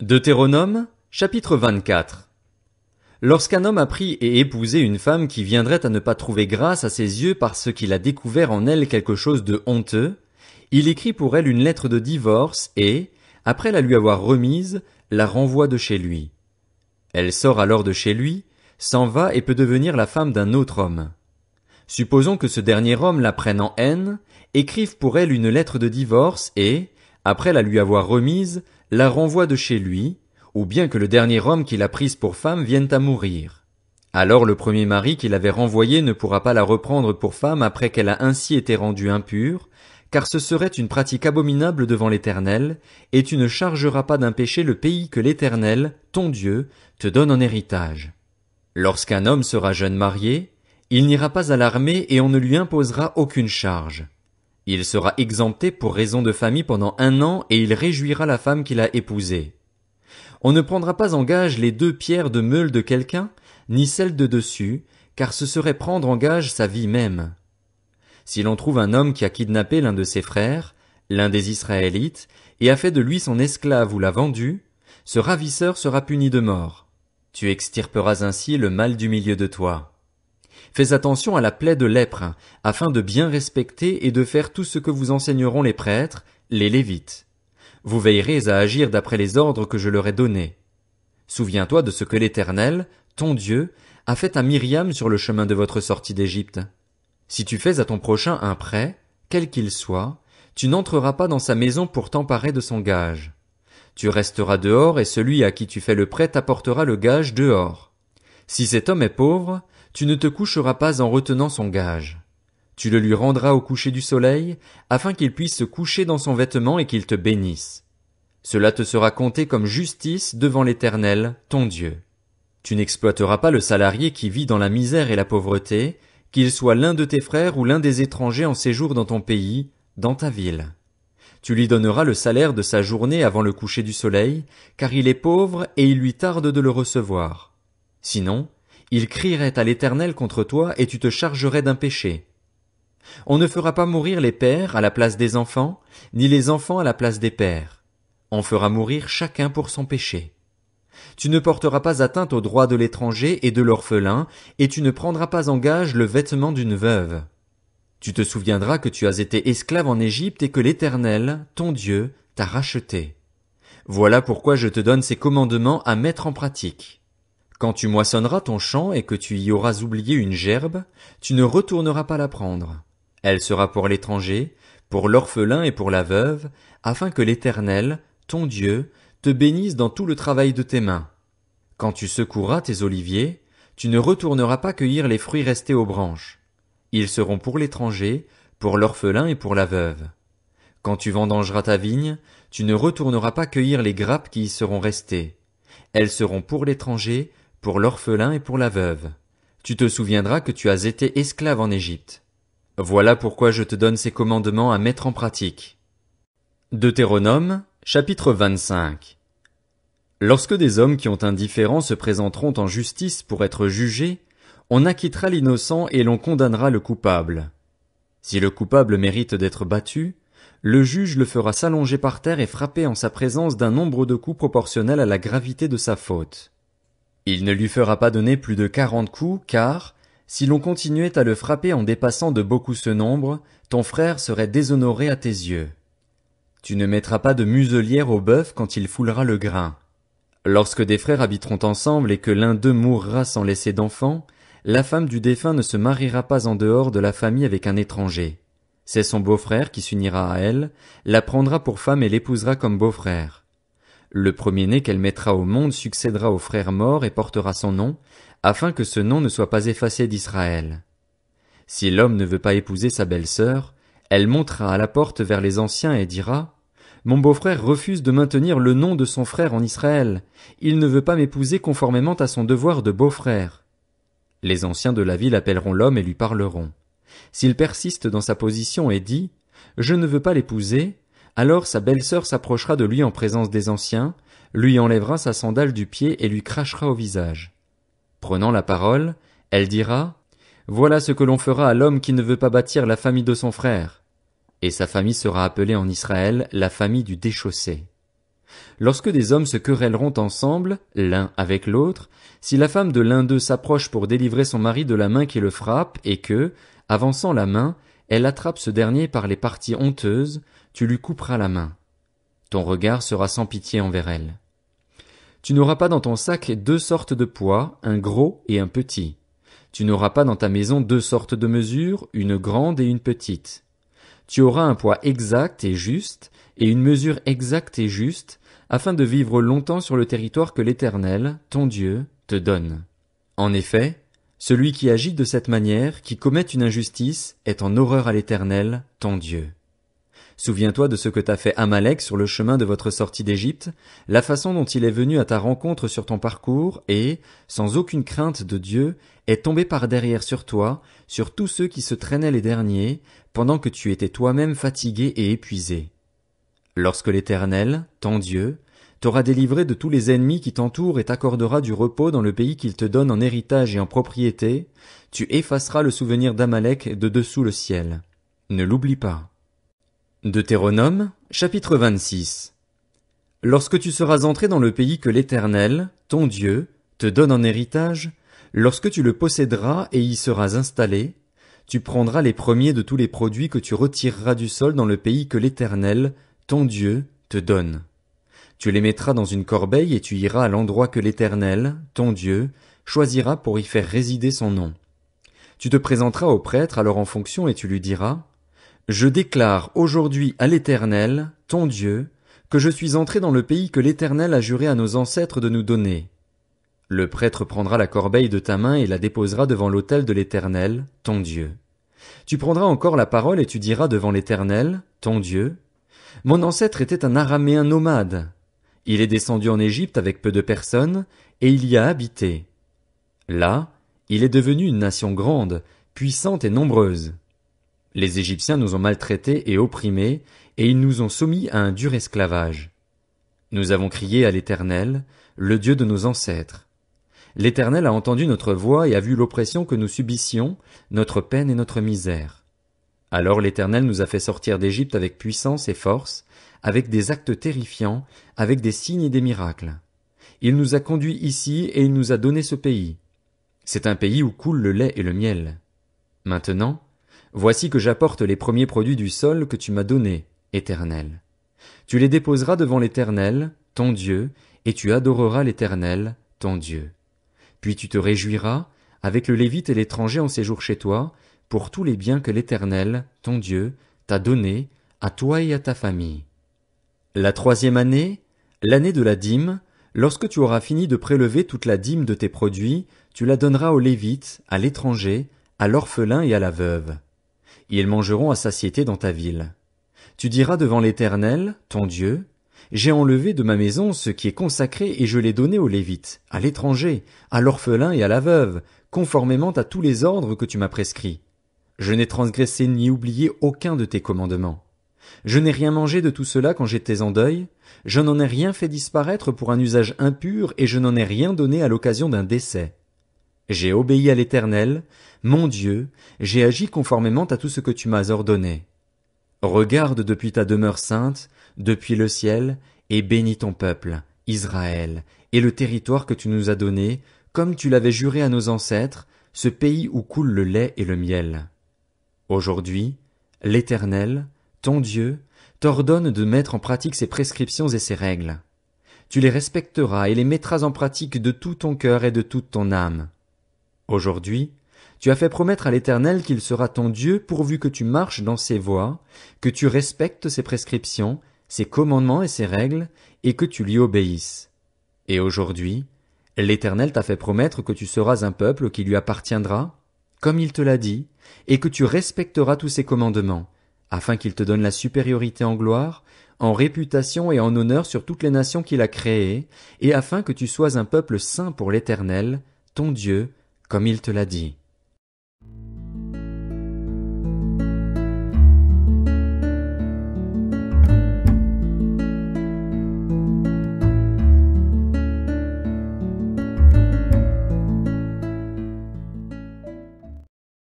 Deutéronome, chapitre 24. Lorsqu'un homme a pris et épousé une femme qui viendrait à ne pas trouver grâce à ses yeux parce qu'il a découvert en elle quelque chose de honteux, il écrit pour elle une lettre de divorce et, après la lui avoir remise, la renvoie de chez lui. Elle sort alors de chez lui, s'en va et peut devenir la femme d'un autre homme. Supposons que ce dernier homme la prenne en haine, écrive pour elle une lettre de divorce et, après la lui avoir remise, la renvoie de chez lui, ou bien que le dernier homme qui l'a prise pour femme vienne à mourir. Alors le premier mari qui l'avait renvoyée ne pourra pas la reprendre pour femme après qu'elle a ainsi été rendue impure, car ce serait une pratique abominable devant l'Éternel, et tu ne chargeras pas d'un péché le pays que l'Éternel, ton Dieu, te donne en héritage. Lorsqu'un homme sera jeune marié, il n'ira pas à l'armée et on ne lui imposera aucune charge. Il sera exempté pour raison de famille pendant 1 an et il réjouira la femme qu'il a épousée. On ne prendra pas en gage les 2 pierres de meule de quelqu'un, ni celles de dessus, car ce serait prendre en gage sa vie même. Si l'on trouve un homme qui a kidnappé l'un de ses frères, l'un des Israélites, et a fait de lui son esclave ou l'a vendu, ce ravisseur sera puni de mort. Tu extirperas ainsi le mal du milieu de toi. Fais attention à la plaie de lèpre, afin de bien respecter et de faire tout ce que vous enseigneront les prêtres, les Lévites. Vous veillerez à agir d'après les ordres que je leur ai donnés. Souviens-toi de ce que l'Éternel, ton Dieu, a fait à Myriam sur le chemin de votre sortie d'Égypte. Si tu fais à ton prochain un prêt, quel qu'il soit, tu n'entreras pas dans sa maison pour t'emparer de son gage. Tu resteras dehors et celui à qui tu fais le prêt t'apportera le gage dehors. Si cet homme est pauvre, tu ne te coucheras pas en retenant son gage. Tu le lui rendras au coucher du soleil, afin qu'il puisse se coucher dans son vêtement et qu'il te bénisse. Cela te sera compté comme justice devant l'Éternel, ton Dieu. Tu n'exploiteras pas le salarié qui vit dans la misère et la pauvreté, qu'il soit l'un de tes frères ou l'un des étrangers en séjour dans ton pays, dans ta ville. Tu lui donneras le salaire de sa journée avant le coucher du soleil, car il est pauvre et il lui tarde de le recevoir. Sinon, il crierait à l'Éternel contre toi et tu te chargerais d'un péché. On ne fera pas mourir les pères à la place des enfants, ni les enfants à la place des pères. On fera mourir chacun pour son péché. Tu ne porteras pas atteinte aux droits de l'étranger et de l'orphelin, et tu ne prendras pas en gage le vêtement d'une veuve. Tu te souviendras que tu as été esclave en Égypte et que l'Éternel, ton Dieu, t'a racheté. Voilà pourquoi je te donne ces commandements à mettre en pratique. Quand tu moissonneras ton champ et que tu y auras oublié une gerbe, tu ne retourneras pas la prendre. Elle sera pour l'étranger, pour l'orphelin et pour la veuve, afin que l'Éternel, ton Dieu, te bénisse dans tout le travail de tes mains. Quand tu secoueras tes oliviers, tu ne retourneras pas cueillir les fruits restés aux branches. Ils seront pour l'étranger, pour l'orphelin et pour la veuve. Quand tu vendangeras ta vigne, tu ne retourneras pas cueillir les grappes qui y seront restées. Elles seront pour l'étranger, pour l'orphelin et pour la veuve. Tu te souviendras que tu as été esclave en Égypte. Voilà pourquoi je te donne ces commandements à mettre en pratique. Deutéronome, chapitre 25. Lorsque des hommes qui ont un différend se présenteront en justice pour être jugés, on acquittera l'innocent et l'on condamnera le coupable. Si le coupable mérite d'être battu, le juge le fera s'allonger par terre et frapper en sa présence d'un nombre de coups proportionnel à la gravité de sa faute. Il ne lui fera pas donner plus de 40 coups, car, si l'on continuait à le frapper en dépassant de beaucoup ce nombre, ton frère serait déshonoré à tes yeux. Tu ne mettras pas de muselière au bœuf quand il foulera le grain. Lorsque des frères habiteront ensemble et que l'un d'eux mourra sans laisser d'enfant, la femme du défunt ne se mariera pas en dehors de la famille avec un étranger. C'est son beau-frère qui s'unira à elle, la prendra pour femme et l'épousera comme beau-frère. Le premier-né qu'elle mettra au monde succédera au frère mort et portera son nom, afin que ce nom ne soit pas effacé d'Israël. Si l'homme ne veut pas épouser sa belle-sœur, elle montera à la porte vers les anciens et dira « Mon beau-frère refuse de maintenir le nom de son frère en Israël. Il ne veut pas m'épouser conformément à son devoir de beau-frère. » Les anciens de la ville appelleront l'homme et lui parleront. S'il persiste dans sa position et dit « Je ne veux pas l'épouser », alors sa belle-sœur s'approchera de lui en présence des anciens, lui enlèvera sa sandale du pied et lui crachera au visage. Prenant la parole, elle dira « Voilà ce que l'on fera à l'homme qui ne veut pas bâtir la famille de son frère. » Et sa famille sera appelée en Israël la famille du déchaussé. Lorsque des hommes se querelleront ensemble, l'un avec l'autre, si la femme de l'un d'eux s'approche pour délivrer son mari de la main qui le frappe, et que, avançant la main, elle attrape ce dernier par les parties honteuses, tu lui couperas la main. Ton regard sera sans pitié envers elle. Tu n'auras pas dans ton sac 2 sortes de poids, un gros et un petit. Tu n'auras pas dans ta maison 2 sortes de mesures, une grande et une petite. Tu auras un poids exact et juste, et une mesure exacte et juste, afin de vivre longtemps sur le territoire que l'Éternel, ton Dieu, te donne. En effet, celui qui agit de cette manière, qui commet une injustice, est en horreur à l'Éternel, ton Dieu. Souviens-toi de ce que t'a fait Amalek sur le chemin de votre sortie d'Égypte, la façon dont il est venu à ta rencontre sur ton parcours et, sans aucune crainte de Dieu, est tombé par derrière sur toi, sur tous ceux qui se traînaient les derniers, pendant que tu étais toi-même fatigué et épuisé. Lorsque l'Éternel, ton Dieu, t'aura délivré de tous les ennemis qui t'entourent et t'accordera du repos dans le pays qu'il te donne en héritage et en propriété, tu effaceras le souvenir d'Amalek de dessous le ciel. Ne l'oublie pas. Deutéronome, chapitre 26. Lorsque tu seras entré dans le pays que l'Éternel, ton Dieu, te donne en héritage, lorsque tu le posséderas et y seras installé, tu prendras les premiers de tous les produits que tu retireras du sol dans le pays que l'Éternel, ton Dieu, te donne. Tu les mettras dans une corbeille et tu iras à l'endroit que l'Éternel, ton Dieu, choisira pour y faire résider son nom. Tu te présenteras au prêtre alors en fonction et tu lui diras: Je déclare aujourd'hui à l'Éternel, ton Dieu, que je suis entré dans le pays que l'Éternel a juré à nos ancêtres de nous donner. Le prêtre prendra la corbeille de ta main et la déposera devant l'autel de l'Éternel, ton Dieu. Tu prendras encore la parole et tu diras devant l'Éternel, ton Dieu: Mon ancêtre était un Araméen nomade. Il est descendu en Égypte avec peu de personnes, et il y a habité. Là, il est devenu une nation grande, puissante et nombreuse. Les Égyptiens nous ont maltraités et opprimés, et ils nous ont soumis à un dur esclavage. Nous avons crié à l'Éternel, le Dieu de nos ancêtres. L'Éternel a entendu notre voix et a vu l'oppression que nous subissions, notre peine et notre misère. Alors l'Éternel nous a fait sortir d'Égypte avec puissance et force, avec des actes terrifiants, avec des signes et des miracles. Il nous a conduits ici et il nous a donné ce pays. C'est un pays où coule le lait et le miel. Maintenant, voici que j'apporte les premiers produits du sol que tu m'as donnés, Éternel. Tu les déposeras devant l'Éternel, ton Dieu, et tu adoreras l'Éternel, ton Dieu. Puis tu te réjouiras, avec le Lévite et l'étranger en séjour chez toi, pour tous les biens que l'Éternel, ton Dieu, t'a donnés, à toi et à ta famille. La 3e année, l'année de la dîme, lorsque tu auras fini de prélever toute la dîme de tes produits, tu la donneras aux Lévites, à l'étranger, à l'orphelin et à la veuve. Ils mangeront à satiété dans ta ville. Tu diras devant l'Éternel, ton Dieu: J'ai enlevé de ma maison ce qui est consacré et je l'ai donné aux Lévites, à l'étranger, à l'orphelin et à la veuve, conformément à tous les ordres que tu m'as prescrits. Je n'ai transgressé ni oublié aucun de tes commandements. Je n'ai rien mangé de tout cela quand j'étais en deuil, je n'en ai rien fait disparaître pour un usage impur et je n'en ai rien donné à l'occasion d'un décès. J'ai obéi à l'Éternel, mon Dieu, j'ai agi conformément à tout ce que tu m'as ordonné. Regarde depuis ta demeure sainte, depuis le ciel, et bénis ton peuple, Israël, et le territoire que tu nous as donné, comme tu l'avais juré à nos ancêtres, ce pays où coule le lait et le miel. Aujourd'hui, l'Éternel, ton Dieu, t'ordonne de mettre en pratique ses prescriptions et ses règles. Tu les respecteras et les mettras en pratique de tout ton cœur et de toute ton âme. Aujourd'hui, tu as fait promettre à l'Éternel qu'il sera ton Dieu pourvu que tu marches dans ses voies, que tu respectes ses prescriptions, ses commandements et ses règles, et que tu lui obéisses. Et aujourd'hui, l'Éternel t'a fait promettre que tu seras un peuple qui lui appartiendra, comme il te l'a dit, et que tu respecteras tous ses commandements, afin qu'il te donne la supériorité en gloire, en réputation et en honneur sur toutes les nations qu'il a créées, et afin que tu sois un peuple saint pour l'Éternel, ton Dieu, comme il te l'a dit.